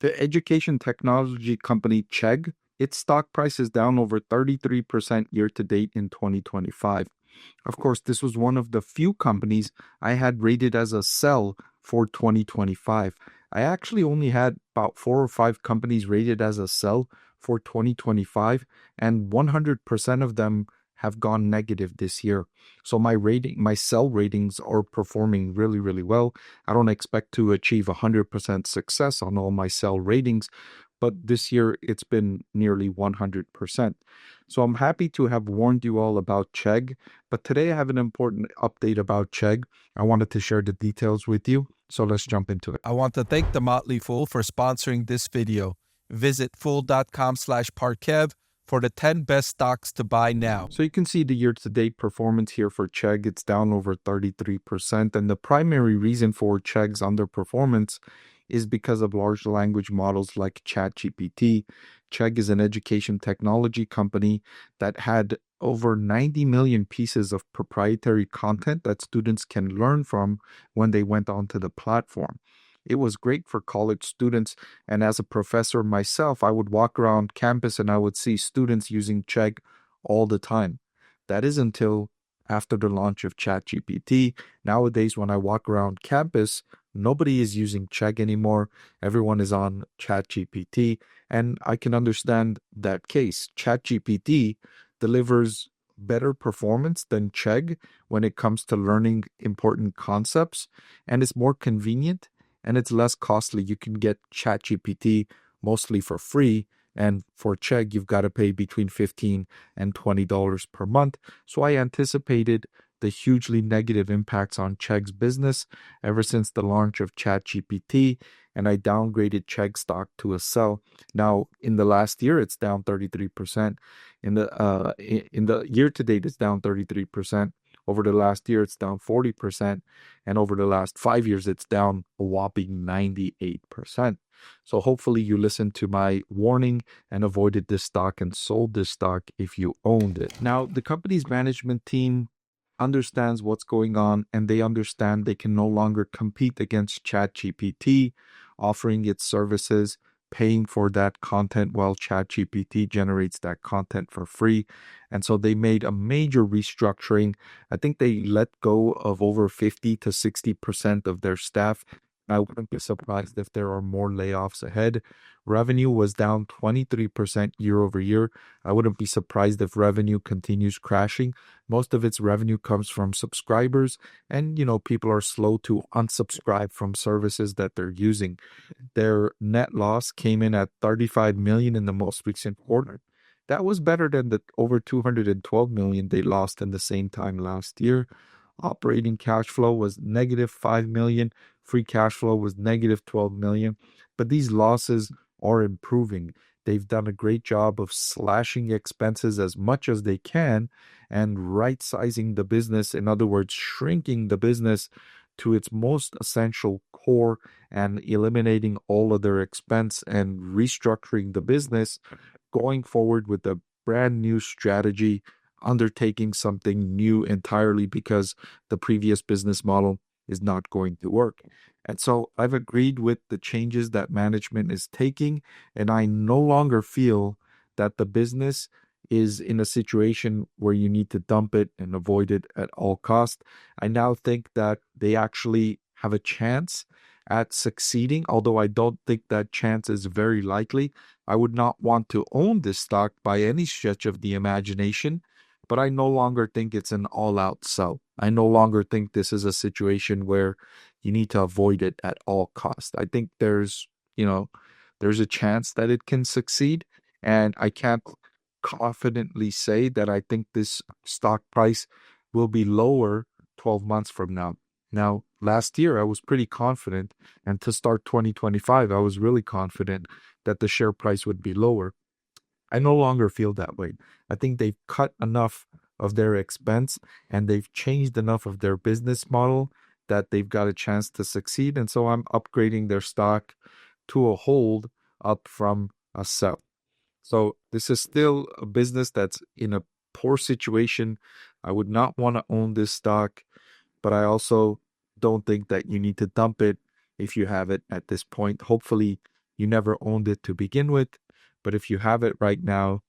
The education technology company Chegg, its stock price is down over 33% year to date in 2025. Of course, this was one of the few companies I had rated as a sell for 2025. I actually only had about 4 or 5 companies rated as a sell for 2025, and 100% of them have gone negative this year. So my sell ratings are performing really, really well. I don't expect to achieve 100% success on all my sell ratings, but this year it's been nearly 100%. So I'm happy to have warned you all about Chegg, but today I have an important update about Chegg. I wanted to share the details with you, so let's jump into it. I want to thank The Motley Fool for sponsoring this video. Visit fool.com/Parkev for the 10 best stocks to buy now. So you can see the year-to-date performance here for Chegg. It's down over 33%, and the primary reason for Chegg's underperformance is because of large language models like ChatGPT. Chegg is an education technology company that had over 90 million pieces of proprietary content that students can learn from when they went onto the platform. It was great for college students, and as a professor myself, I would walk around campus and I would see students using Chegg all the time. That is until after the launch of ChatGPT. Nowadays, when I walk around campus, nobody is using Chegg anymore. Everyone is on ChatGPT, and I can understand that case. ChatGPT delivers better performance than Chegg when it comes to learning important concepts, and it's more convenient and it's less costly. You can get ChatGPT mostly for free, and for Chegg, you've got to pay between $15 and $20 per month. So I anticipated the hugely negative impacts on Chegg's business ever since the launch of ChatGPT, and I downgraded Chegg stock to a sell. Now, in the last year, it's down 33%. In the year to date, it's down 33%. Over the last year, it's down 40%. And over the last 5 years, it's down a whopping 98%. So hopefully you listened to my warning and avoided this stock and sold this stock if you owned it. Now, the company's management team understands what's going on, and they understand they can no longer compete against ChatGPT, offering its services, paying for that content while ChatGPT generates that content for free. And so they made a major restructuring. I think they let go of over 50 to 60% of their staff. I wouldn't be surprised if there are more layoffs ahead. Revenue was down 23% year over year. I wouldn't be surprised if revenue continues crashing. Most of its revenue comes from subscribers, and people are slow to unsubscribe from services that they're using. Their net loss came in at 35 million in the most recent quarter. That was better than the over 212 million they lost in the same time last year. Operating cash flow was negative 5 million. Free cash flow was negative 12 million. But these losses are improving. They've done a great job of slashing expenses as much as they can and right-sizing the business. In other words, shrinking the business to its most essential core and eliminating all of their expense and restructuring the business, going forward with a brand new strategy, undertaking something new entirely because the previous business model is not going to work. And so I've agreed with the changes that management is taking, and I no longer feel that the business is in a situation where you need to dump it and avoid it at all costs. I now think that they actually have a chance at succeeding, although I don't think that chance is very likely. I would not want to own this stock by any stretch of the imagination, but I no longer think it's an all-out sell. I no longer think this is a situation where you need to avoid it at all costs. I think there's a chance that it can succeed, and I can't confidently say that I think this stock price will be lower 12 months from now. Now, last year I was pretty confident, and to start 2025, I was really confident that the share price would be lower. I no longer feel that way. I think they've cut enough of their expense and they've changed enough of their business model that they've got a chance to succeed. And so I'm upgrading their stock to a hold up from a sell. So this is still a business that's in a poor situation. I would not want to own this stock, but I also don't think that you need to dump it if you have it at this point. Hopefully, You never owned it to begin with, but if you have it right now,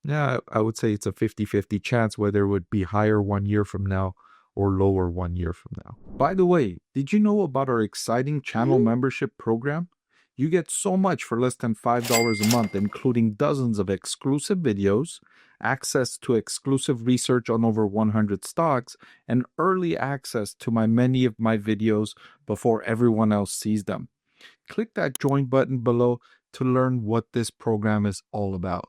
yeah, I would say it's a 50-50 chance whether it would be higher 1 year from now or lower 1 year from now. By the way, did you know about our exciting channel membership program? You get so much for less than $5 a month, including dozens of exclusive videos, access to exclusive research on over 100 stocks, and early access to many of my videos before everyone else sees them. Click that join button below to learn what this program is all about.